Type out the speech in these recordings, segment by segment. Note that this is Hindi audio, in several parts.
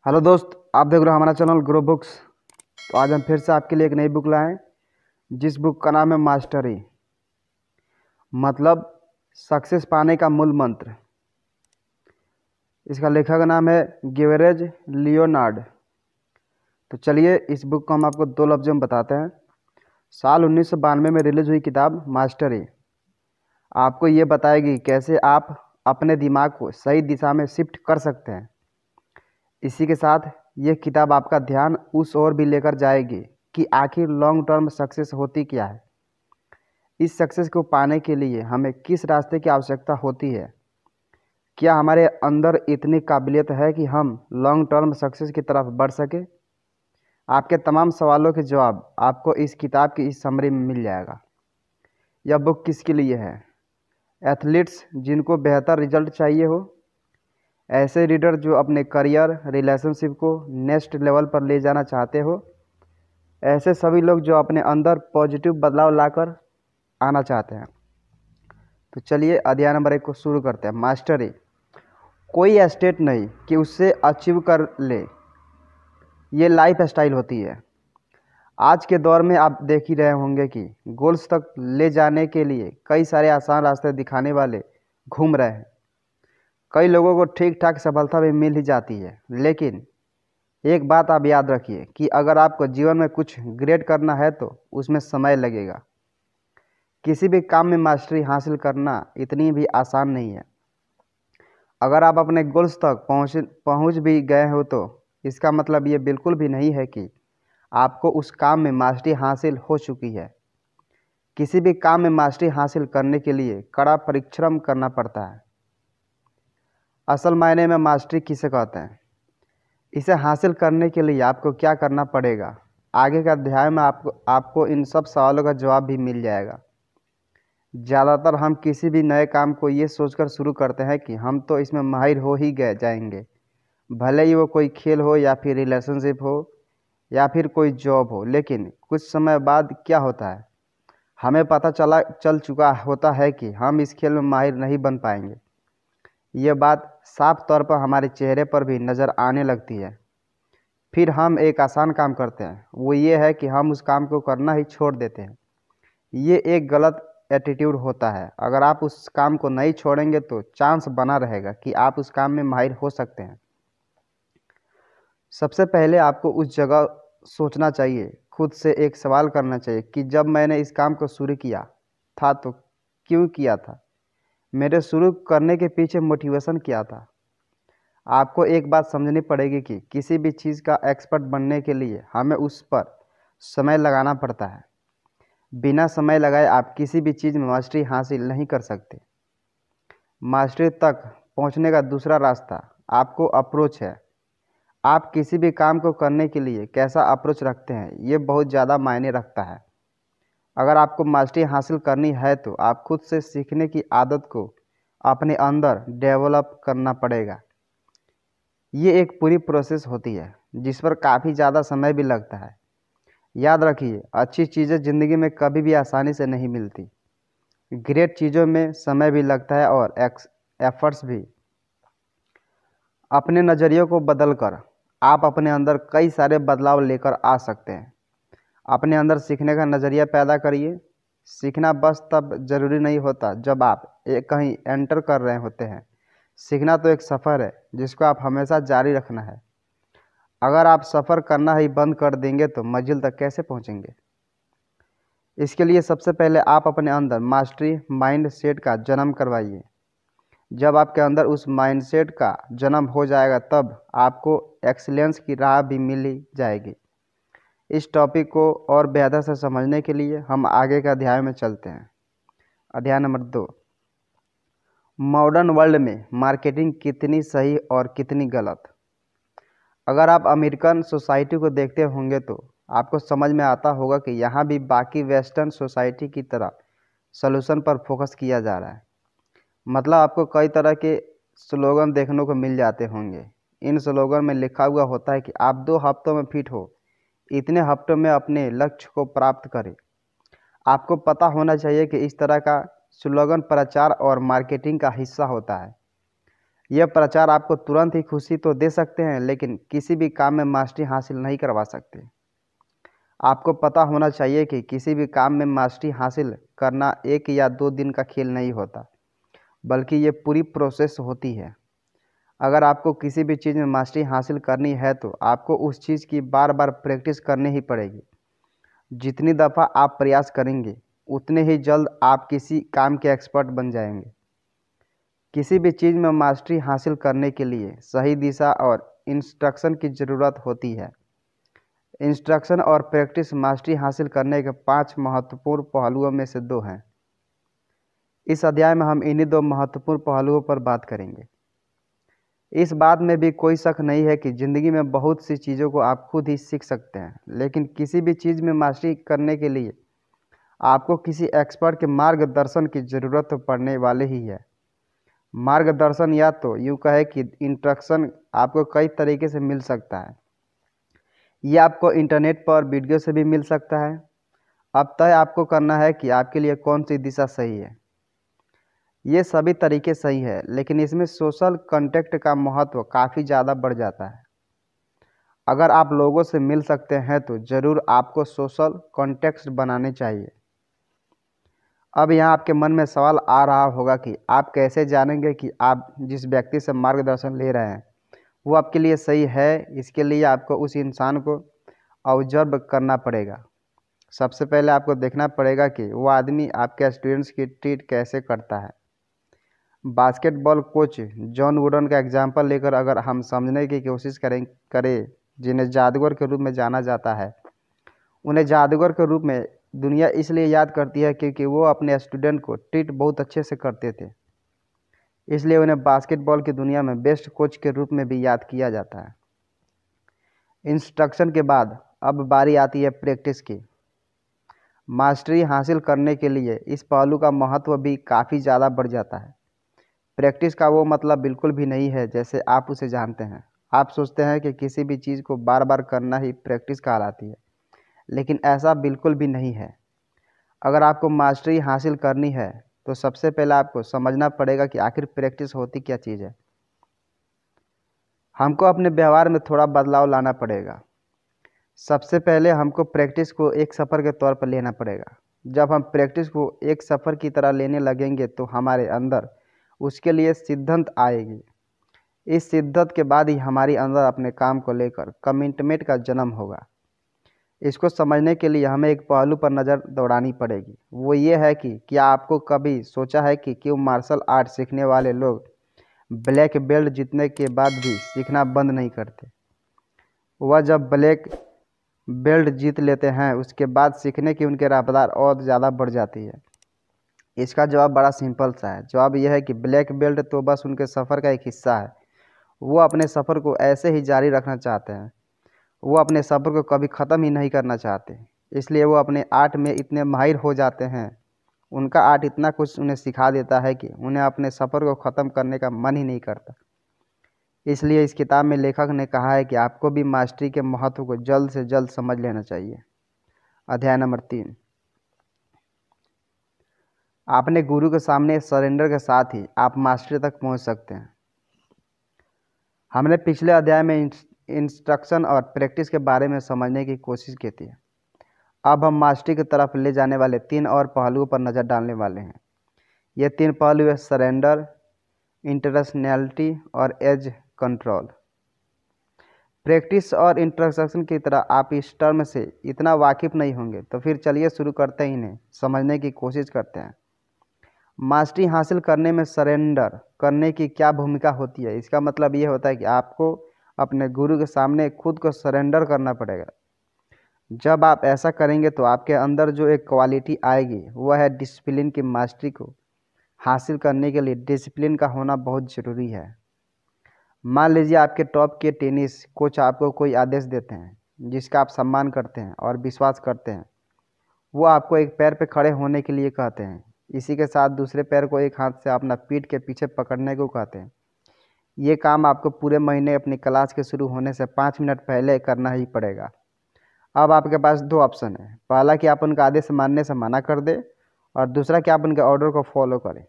हेलो दोस्त, आप देख रहे हो हमारा चैनल ग्रो बुक्स। तो आज हम फिर से आपके लिए एक नई बुक लाए हैं, जिस बुक का नाम है मास्टरी, मतलब सक्सेस पाने का मूल मंत्र। इसका लेखक का नाम है गेवरेज लियोनार्ड। तो चलिए इस बुक को हम आपको दो लफ्ज़ों में बताते हैं। साल 1992 में रिलीज हुई किताब मास्टरी आपको ये बताएगी कैसे आप अपने दिमाग को सही दिशा में शिफ्ट कर सकते हैं। इसी के साथ ये किताब आपका ध्यान उस ओर भी लेकर जाएगी कि आखिर लॉन्ग टर्म सक्सेस होती क्या है। इस सक्सेस को पाने के लिए हमें किस रास्ते की आवश्यकता होती है। क्या हमारे अंदर इतनी काबिलियत है कि हम लॉन्ग टर्म सक्सेस की तरफ बढ़ सके। आपके तमाम सवालों के जवाब आपको इस किताब की इस समरी में मिल जाएगा। यह बुक किसके लिए है? एथलीट्स जिनको बेहतर रिजल्ट चाहिए हो, ऐसे रीडर जो अपने करियर रिलेशनशिप को नेक्स्ट लेवल पर ले जाना चाहते हो, ऐसे सभी लोग जो अपने अंदर पॉजिटिव बदलाव लाकर आना चाहते हैं। तो चलिए अध्याय नंबर 1 को शुरू करते हैं। मास्टरी कोई स्टेट नहीं कि उससे अचीव कर ले, ये लाइफ स्टाइल होती है। आज के दौर में आप देख ही रहे होंगे कि गोल्स तक ले जाने के लिए कई सारे आसान रास्ते दिखाने वाले घूम रहे हैं। कई लोगों को ठीक ठाक सफलता भी मिल ही जाती है, लेकिन एक बात आप याद रखिए कि अगर आपको जीवन में कुछ ग्रेट करना है तो उसमें समय लगेगा। किसी भी काम में मास्टरी हासिल करना इतनी भी आसान नहीं है। अगर आप अपने गोल्स तक पहुंच भी गए हो तो इसका मतलब ये बिल्कुल भी नहीं है कि आपको उस काम में मास्टरी हासिल हो चुकी है। किसी भी काम में मास्टरी हासिल करने के लिए कड़ा परिश्रम करना पड़ता है। असल मायने में मास्टरी किसे कहते हैं, इसे हासिल करने के लिए आपको क्या करना पड़ेगा, आगे का अध्याय में आपको इन सब सवालों का जवाब भी मिल जाएगा। ज़्यादातर हम किसी भी नए काम को ये सोचकर शुरू करते हैं कि हम तो इसमें माहिर हो ही गए जाएंगे, भले ही वो कोई खेल हो या फिर रिलेशनशिप हो या फिर कोई जॉब हो। लेकिन कुछ समय बाद क्या होता है, हमें पता चल चुका होता है कि हम इस खेल में माहिर नहीं बन पाएंगे। ये बात साफ तौर पर हमारे चेहरे पर भी नज़र आने लगती है। फिर हम एक आसान काम करते हैं, वो ये है कि हम उस काम को करना ही छोड़ देते हैं। ये एक गलत एटीट्यूड होता है। अगर आप उस काम को नहीं छोड़ेंगे तो चांस बना रहेगा कि आप उस काम में माहिर हो सकते हैं। सबसे पहले आपको उस जगह सोचना चाहिए, खुद से एक सवाल करना चाहिए कि जब मैंने इस काम को शुरू किया था तो क्यों किया था, मेरे शुरू करने के पीछे मोटिवेशन क्या था। आपको एक बात समझनी पड़ेगी कि किसी भी चीज़ का एक्सपर्ट बनने के लिए हमें उस पर समय लगाना पड़ता है। बिना समय लगाए आप किसी भी चीज़ में मास्टरी हासिल नहीं कर सकते। मास्टरी तक पहुंचने का दूसरा रास्ता आपको अप्रोच है। आप किसी भी काम को करने के लिए कैसा अप्रोच रखते हैं, ये बहुत ज़्यादा मायने रखता है। अगर आपको मास्टरी हासिल करनी है तो आप खुद से सीखने की आदत को अपने अंदर डेवलप करना पड़ेगा। ये एक पूरी प्रोसेस होती है जिस पर काफ़ी ज़्यादा समय भी लगता है। याद रखिए, अच्छी चीज़ें ज़िंदगी में कभी भी आसानी से नहीं मिलती। ग्रेट चीज़ों में समय भी लगता है और एफर्ट्स भी। अपने नज़रिए को बदलकर आप अपने अंदर कई सारे बदलाव लेकर आ सकते हैं। अपने अंदर सीखने का नज़रिया पैदा करिए। सीखना बस तब ज़रूरी नहीं होता जब आप कहीं एंटर कर रहे होते हैं। सीखना तो एक सफ़र है जिसको आप हमेशा जारी रखना है। अगर आप सफ़र करना ही बंद कर देंगे तो मंजिल तक कैसे पहुंचेंगे। इसके लिए सबसे पहले आप अपने अंदर मास्टरी माइंड सेट का जन्म करवाइए। जब आपके अंदर उस माइंडसेट का जन्म हो जाएगा तब आपको एक्सीलेंस की राह भी मिल ही जाएगी। इस टॉपिक को और बेहतर से समझने के लिए हम आगे के अध्याय में चलते हैं। अध्याय नंबर 2, मॉडर्न वर्ल्ड में मार्केटिंग कितनी सही और कितनी गलत। अगर आप अमेरिकन सोसाइटी को देखते होंगे तो आपको समझ में आता होगा कि यहाँ भी बाकी वेस्टर्न सोसाइटी की तरह सॉल्यूशन पर फोकस किया जा रहा है। मतलब आपको कई तरह के स्लोगन देखने को मिल जाते होंगे। इन स्लोगन में लिखा हुआ होता है कि आप 2 हफ्तों में फिट हो, इतने हफ्तों में अपने लक्ष्य को प्राप्त करें। आपको पता होना चाहिए कि इस तरह का स्लोगन प्रचार और मार्केटिंग का हिस्सा होता है, यह प्रचार आपको तुरंत ही खुशी तो दे सकते हैं, लेकिन किसी भी काम में मास्टरी हासिल नहीं करवा सकते। आपको पता होना चाहिए कि किसी भी काम में मास्टरी हासिल करना 1 या 2 दिन का खेल नहीं होता, बल्कि ये पूरी प्रोसेस होती है। अगर आपको किसी भी चीज़ में मास्टरी हासिल करनी है तो आपको उस चीज़ की बार बार प्रैक्टिस करनी ही पड़ेगी। जितनी दफ़ा आप प्रयास करेंगे, उतने ही जल्द आप किसी काम के एक्सपर्ट बन जाएंगे। किसी भी चीज़ में मास्टरी हासिल करने के लिए सही दिशा और इंस्ट्रक्शन की ज़रूरत होती है। इंस्ट्रक्शन और प्रैक्टिस मास्टरी हासिल करने के 5 महत्वपूर्ण पहलुओं में से 2 हैं। इस अध्याय में हम इन्हीं 2 महत्वपूर्ण पहलुओं पर बात करेंगे। इस बात में भी कोई शक नहीं है कि ज़िंदगी में बहुत सी चीज़ों को आप खुद ही सीख सकते हैं, लेकिन किसी भी चीज़ में मास्टरी करने के लिए आपको किसी एक्सपर्ट के मार्गदर्शन की ज़रूरत तो पड़ने वाले ही है। मार्गदर्शन या तो यूँ कहे कि इंस्ट्रक्शन आपको कई तरीके से मिल सकता है। ये आपको इंटरनेट पर वीडियो से भी मिल सकता है। अब तय आपको करना है कि आपके लिए कौन सी दिशा सही है। ये सभी तरीके सही है, लेकिन इसमें सोशल कॉन्टैक्ट का महत्व काफ़ी ज़्यादा बढ़ जाता है। अगर आप लोगों से मिल सकते हैं तो ज़रूर आपको सोशल कॉन्टैक्ट्स बनाने चाहिए। अब यहाँ आपके मन में सवाल आ रहा होगा कि आप कैसे जानेंगे कि आप जिस व्यक्ति से मार्गदर्शन ले रहे हैं वो आपके लिए सही है। इसके लिए आपको उस इंसान को ऑब्जर्व करना पड़ेगा। सबसे पहले आपको देखना पड़ेगा कि वो आदमी आपके स्टूडेंट्स की ट्रीट कैसे करता है। बास्केटबॉल कोच जॉन वुडन का एग्जाम्पल लेकर अगर हम समझने की कोशिश करें जिन्हें जादूगर के रूप में जाना जाता है। उन्हें जादूगर के रूप में दुनिया इसलिए याद करती है क्योंकि वो अपने स्टूडेंट को ट्रीट बहुत अच्छे से करते थे, इसलिए उन्हें बास्केटबॉल की दुनिया में बेस्ट कोच के रूप में भी याद किया जाता है। इंस्ट्रक्शन के बाद अब बारी आती है प्रैक्टिस की। मास्टरी हासिल करने के लिए इस पहलू का महत्व भी काफ़ी ज़्यादा बढ़ जाता है। प्रैक्टिस का वो मतलब बिल्कुल भी नहीं है जैसे आप उसे जानते हैं। आप सोचते हैं कि किसी भी चीज़ को बार बार करना ही प्रैक्टिस कहलाती है, लेकिन ऐसा बिल्कुल भी नहीं है। अगर आपको मास्टरी हासिल करनी है तो सबसे पहले आपको समझना पड़ेगा कि आखिर प्रैक्टिस होती क्या चीज़ है। हमको अपने व्यवहार में थोड़ा बदलाव लाना पड़ेगा। सबसे पहले हमको प्रैक्टिस को एक सफ़र के तौर पर लेना पड़ेगा। जब हम प्रैक्टिस को एक सफ़र की तरह लेने लगेंगे तो हमारे अंदर उसके लिए शिद्दत आएगी। इस शिद्दत के बाद ही हमारी अंदर अपने काम को लेकर कमिटमेंट का जन्म होगा। इसको समझने के लिए हमें एक पहलू पर नज़र दौड़ानी पड़ेगी। वो ये है कि क्या आपको कभी सोचा है कि क्यों मार्शल आर्ट सीखने वाले लोग ब्लैक बेल्ट जीतने के बाद भी सीखना बंद नहीं करते? वह जब ब्लैक बेल्ट जीत लेते हैं उसके बाद सीखने की उनकी रफ्तार और ज़्यादा बढ़ जाती है। इसका जवाब बड़ा सिंपल सा है। जवाब यह है कि ब्लैक बेल्ट तो बस उनके सफ़र का एक हिस्सा है। वो अपने सफ़र को ऐसे ही जारी रखना चाहते हैं। वो अपने सफ़र को कभी ख़त्म ही नहीं करना चाहते, इसलिए वो अपने आर्ट में इतने माहिर हो जाते हैं। उनका आर्ट इतना कुछ उन्हें सिखा देता है कि उन्हें अपने सफ़र को ख़त्म करने का मन ही नहीं करता। इसलिए इस किताब में लेखक ने कहा है कि आपको भी मास्टरी के महत्व को जल्द से जल्द समझ लेना चाहिए। अध्याय नंबर 3। अपने गुरु के सामने सरेंडर के साथ ही आप मास्टरी तक पहुंच सकते हैं। हमने पिछले अध्याय में इंस्ट्रक्शन और प्रैक्टिस के बारे में समझने की कोशिश की थी। अब हम मास्टरी की तरफ ले जाने वाले 3 और पहलुओं पर नज़र डालने वाले हैं। ये 3 पहलू है सरेंडर, इंटेंशनैलिटी और एज कंट्रोल। प्रैक्टिस और इंस्ट्रक्शन की तरह आप इस टर्म से इतना वाकिफ़ नहीं होंगे, तो फिर चलिए शुरू करते हैं, इन्हें समझने की कोशिश करते हैं। मास्टरी हासिल करने में सरेंडर करने की क्या भूमिका होती है? इसका मतलब ये होता है कि आपको अपने गुरु के सामने खुद को सरेंडर करना पड़ेगा। जब आप ऐसा करेंगे तो आपके अंदर जो एक क्वालिटी आएगी वह है डिसिप्लिन की। मास्टरी को हासिल करने के लिए डिसिप्लिन का होना बहुत ज़रूरी है। मान लीजिए आपके टॉप के टेनिस कोच आपको कोई आदेश देते हैं जिसका आप सम्मान करते हैं और विश्वास करते हैं। वो आपको एक पैर पे खड़े होने के लिए कहते हैं, इसी के साथ दूसरे पैर को एक हाथ से अपना पीठ के पीछे पकड़ने को कहते हैं। ये काम आपको पूरे महीने अपनी क्लास के शुरू होने से 5 मिनट पहले करना ही पड़ेगा। अब आपके पास 2 ऑप्शन है। पहला कि आप उनका आदेश मानने से मना कर दें और दूसरा कि आप उनके ऑर्डर को फॉलो करें।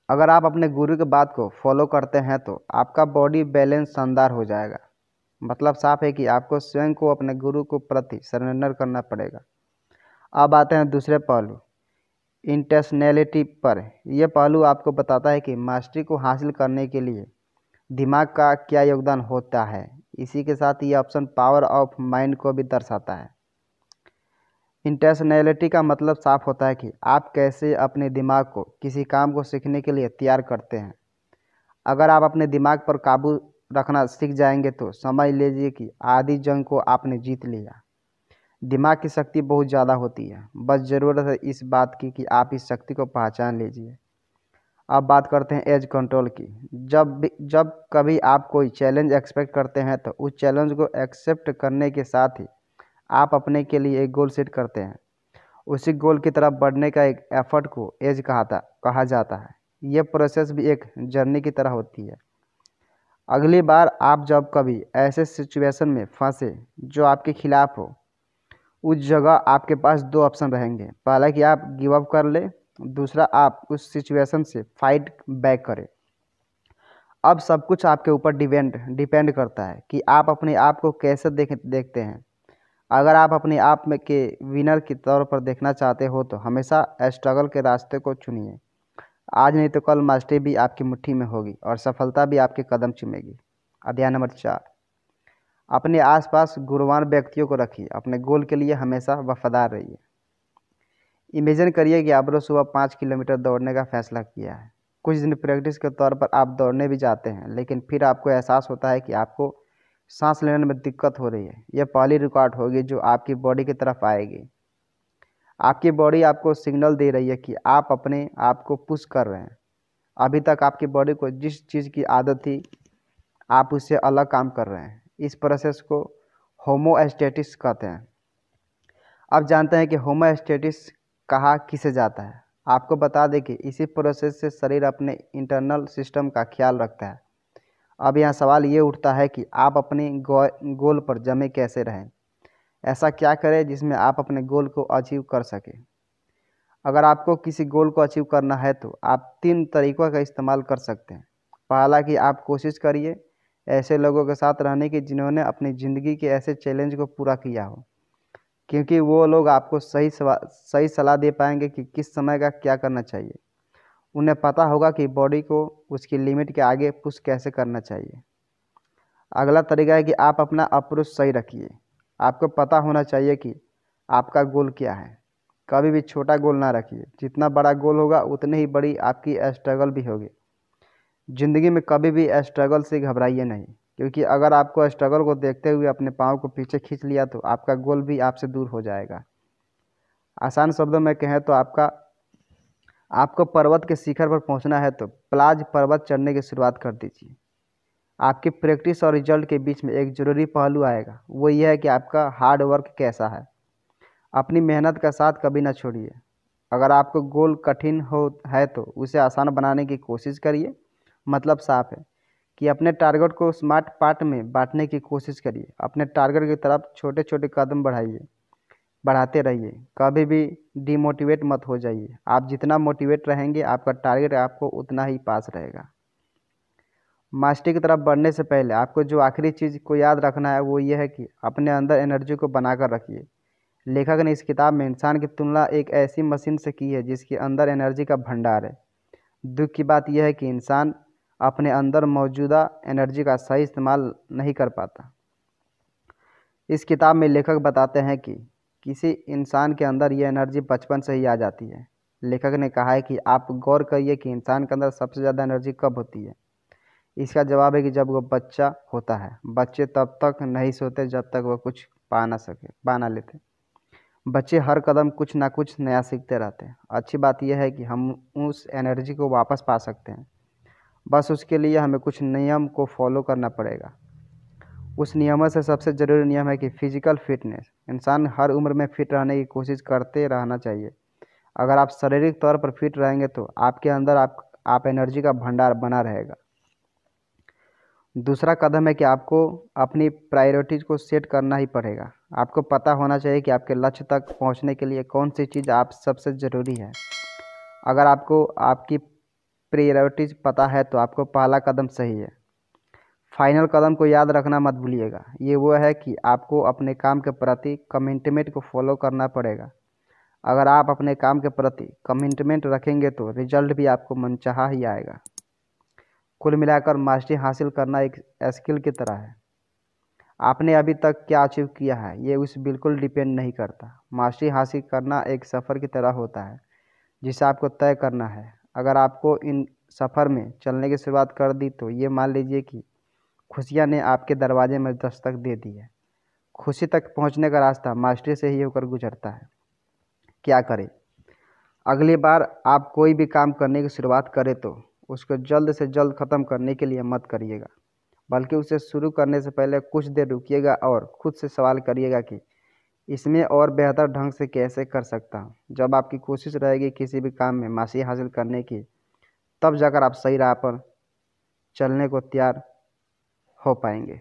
अगर आप अपने गुरु की बात को फॉलो करते हैं तो आपका बॉडी बैलेंस शानदार हो जाएगा। मतलब साफ है कि आपको स्वयं को अपने गुरु को प्रति सरेंडर करना पड़ेगा। अब आते हैं दूसरे पहलू, इंटेंशनैलिटी पर। यह पहलू आपको बताता है कि मास्टरी को हासिल करने के लिए दिमाग का क्या योगदान होता है। इसी के साथ ये ऑप्शन पावर ऑफ माइंड को भी दर्शाता है। इंटेंशनैलिटी का मतलब साफ होता है कि आप कैसे अपने दिमाग को किसी काम को सीखने के लिए तैयार करते हैं। अगर आप अपने दिमाग पर काबू रखना सीख जाएंगे तो समझ लीजिए कि आधी जंग को आपने जीत लिया। दिमाग की शक्ति बहुत ज़्यादा होती है, बस ज़रूरत है इस बात की कि आप इस शक्ति को पहचान लीजिए। अब बात करते हैं एज कंट्रोल की। जब कभी आप कोई चैलेंज एक्सपेक्ट करते हैं तो उस चैलेंज को एक्सेप्ट करने के साथ ही आप अपने के लिए एक गोल सेट करते हैं। उसी गोल की तरफ बढ़ने का एक एफर्ट को एज कहा जाता है। यह प्रोसेस भी एक जर्नी की तरह होती है। अगली बार आप जब कभी ऐसे सिचुएशन में फंसे जो आपके खिलाफ हो, उस जगह आपके पास दो ऑप्शन रहेंगे। पहला कि आप गिव अप कर ले, दूसरा आप उस सिचुएशन से फाइट बैक करें। अब सब कुछ आपके ऊपर डिपेंड करता है कि आप अपने आप को कैसे देखते हैं। अगर आप अपने आप में के विनर के तौर पर देखना चाहते हो तो हमेशा स्ट्रगल के रास्ते को चुनिए। आज नहीं तो कल मास्टरी भी आपकी मुट्ठी में होगी और सफलता भी आपके कदम चूमेगी। अध्याय नंबर 4, अपने आसपास गुणवान व्यक्तियों को रखिए। अपने गोल के लिए हमेशा वफादार रहिए। इमेजिन करिए कि आपने सुबह 5 किलोमीटर दौड़ने का फैसला किया है। कुछ दिन प्रैक्टिस के तौर पर आप दौड़ने भी जाते हैं, लेकिन फिर आपको एहसास होता है कि आपको सांस लेने में दिक्कत हो रही है। यह पहली रुकावट होगी जो आपकी बॉडी की तरफ आएगी। आपकी बॉडी आपको सिग्नल दे रही है कि आप अपने आप को पुश कर रहे हैं। अभी तक आपकी बॉडी को जिस चीज़ की आदत थी आप उससे अलग काम कर रहे हैं। इस प्रोसेस को होमोस्टैसिस कहते हैं। अब जानते हैं कि होमोस्टैसिस कहा किसे जाता है। आपको बता दें कि इसी प्रोसेस से शरीर अपने इंटरनल सिस्टम का ख्याल रखता है। अब यहाँ सवाल ये उठता है कि आप अपने गोल पर जमे कैसे रहें। ऐसा क्या करें जिसमें आप अपने गोल को अचीव कर सकें। अगर आपको किसी गोल को अचीव करना है तो आप 3 तरीक़ों का इस्तेमाल कर सकते हैं। पहला कि आप कोशिश करिए ऐसे लोगों के साथ रहने की जिन्होंने अपनी ज़िंदगी के ऐसे चैलेंज को पूरा किया हो, क्योंकि वो लोग आपको सही सलाह दे पाएंगे कि किस समय का क्या करना चाहिए। उन्हें पता होगा कि बॉडी को उसकी लिमिट के आगे पुश कैसे करना चाहिए। अगला तरीका है कि आप अपना अप्रोच सही रखिए। आपको पता होना चाहिए कि आपका गोल क्या है। कभी भी छोटा गोल ना रखिए। जितना बड़ा गोल होगा उतनी ही बड़ी आपकी स्ट्रगल भी होगी। ज़िंदगी में कभी भी स्ट्रगल से घबराइए नहीं, क्योंकि अगर आपको स्ट्रगल को देखते हुए अपने पाँव को पीछे खींच लिया तो आपका गोल भी आपसे दूर हो जाएगा। आसान शब्दों में कहें तो आपको पर्वत के शिखर पर पहुंचना है तो प्लाज पर्वत चढ़ने की शुरुआत कर दीजिए। आपकी प्रैक्टिस और रिजल्ट के बीच में एक ज़रूरी पहलू आएगा, वो ये है कि आपका हार्ड वर्क कैसा है। अपनी मेहनत का साथ कभी ना छोड़िए। अगर आपको गोल कठिन है तो उसे आसान बनाने की कोशिश करिए। मतलब साफ है कि अपने टारगेट को स्मार्ट पार्ट में बांटने की कोशिश करिए। अपने टारगेट की तरफ छोटे छोटे कदम बढ़ाते रहिए। कभी भी डिमोटिवेट मत हो जाइए। आप जितना मोटिवेट रहेंगे आपका टारगेट आपको उतना ही पास रहेगा। मास्टरी की तरफ बढ़ने से पहले आपको जो आखिरी चीज़ को याद रखना है वो ये है कि अपने अंदर एनर्जी को बनाकर रखिए। लेखक ने इस किताब में इंसान की तुलना एक ऐसी मशीन से की है जिसके अंदर एनर्जी का भंडार है। दुख की बात यह है कि इंसान अपने अंदर मौजूदा एनर्जी का सही इस्तेमाल नहीं कर पाता। इस किताब में लेखक बताते हैं कि किसी इंसान के अंदर ये एनर्जी बचपन से ही आ जाती है। लेखक ने कहा है कि आप गौर करिए कि इंसान के अंदर सबसे ज़्यादा एनर्जी कब होती है। इसका जवाब है कि जब वो बच्चा होता है। बच्चे तब तक नहीं सोते जब तक वो कुछ पा ना लेते। बच्चे हर कदम कुछ ना कुछ नया सीखते रहते हैं। अच्छी बात यह है कि हम उस एनर्जी को वापस पा सकते हैं, बस उसके लिए हमें कुछ नियम को फॉलो करना पड़ेगा। उस नियमों से सबसे ज़रूरी नियम है कि फिजिकल फिटनेस। इंसान हर उम्र में फिट रहने की कोशिश करते रहना चाहिए। अगर आप शारीरिक तौर पर फिट रहेंगे तो आपके अंदर आप एनर्जी का भंडार बना रहेगा। दूसरा कदम है कि आपको अपनी प्रायोरिटीज़ को सेट करना ही पड़ेगा। आपको पता होना चाहिए कि आपके लक्ष्य तक पहुंचने के लिए कौन सी चीज़ आप सबसे ज़रूरी है। अगर आपको आपकी प्रायोरिटीज पता है तो आपको पहला कदम सही है। फाइनल कदम को याद रखना मत भूलिएगा। ये वो है कि आपको अपने काम के प्रति कमिटमेंट को फॉलो करना पड़ेगा। अगर आप अपने काम के प्रति कमिटमेंट रखेंगे तो रिजल्ट भी आपको मनचाहा ही आएगा। कुल मिलाकर मास्टरी हासिल करना एक स्किल की तरह है। आपने अभी तक क्या अचीव किया है ये उस बिल्कुल डिपेंड नहीं करता। मास्टरी हासिल करना एक सफ़र की तरह होता है जिसे आपको तय करना है। अगर आपको इन सफ़र में चलने की शुरुआत कर दी तो ये मान लीजिए कि खुशियाँ ने आपके दरवाजे में दस्तक दे दी है। खुशी तक पहुंचने का रास्ता मास्टरी से ही होकर गुजरता है। क्या करें? अगली बार आप कोई भी काम करने की शुरुआत करें तो उसको जल्द से जल्द ख़त्म करने के लिए मत करिएगा, बल्कि उसे शुरू करने से पहले कुछ देर रुकिएगा और खुद से सवाल करिएगा कि इसमें और बेहतर ढंग से कैसे कर सकता हूँ। जब आपकी कोशिश रहेगी किसी भी काम में मास्टरी हासिल करने की, तब जाकर आप सही राह पर चलने को तैयार हो पाएंगे।